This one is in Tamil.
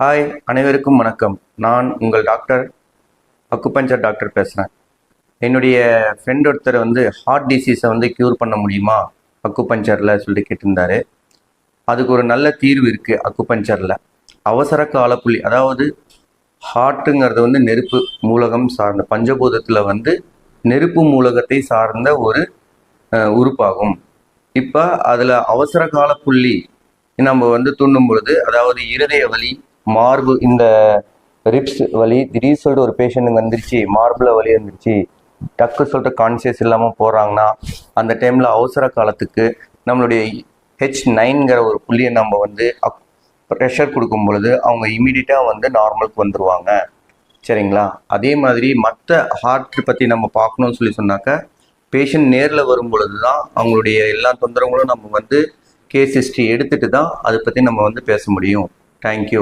ஹாய், அனைவருக்கும் வணக்கம். நான் உங்கள் டாக்டர் அக்குபஞ்சர் டாக்டர் பேசுகிறேன். என்னுடைய ஃப்ரெண்ட் ஒருத்தர் ஹார்ட் டிசீஸை க்யூர் பண்ண முடியுமா அக்குபஞ்சரில் சொல்லிட்டு கேட்டிருந்தாரு. அதுக்கு ஒரு நல்ல தீர்வு இருக்குது அக்குபஞ்சரில். அவசர கால புள்ளி, அதாவது ஹார்ட்டுங்கிறது நெருப்பு மூலகம் சார்ந்த பஞ்சபூதத்தில் நெருப்பு மூலகத்தை சார்ந்த ஒரு உறுப்பாகும். இப்போ அதில் அவசர கால புள்ளி நம்ம தூண்டும் பொழுது, அதாவது இருதய வலி, மார்பு, இந்த ரிப்ஸ் வலி, திடீர் சொல்லிட்டு ஒரு பேஷண்ட்டுங்க வந்துருச்சு, மார்பில் வலி வந்துருச்சு, டக்கு சொல்லிட்டு கான்சியஸ் இல்லாமல் போகிறாங்கன்னா, அந்த டைமில் அவசர காலத்துக்கு நம்மளுடைய H9ங்கிற ஒரு புள்ளியை நம்ம ப்ரெஷர் கொடுக்கும் பொழுது அவங்க இமீடியட்டாக நார்மலுக்கு வந்துடுவாங்க. சரிங்களா? அதே மாதிரி மற்ற ஹார்ட் பற்றி நம்ம பார்க்கணும்னு சொன்னாக்க, பேஷண்ட் நேரில் வரும் பொழுது தான் அவங்களுடைய எல்லா தொந்தரவுகளும் நம்ம கேஸ் ஹிஸ்ட்ரி எடுத்துகிட்டு தான் அதை பற்றி நம்ம பேச முடியும். தேங்க்யூ.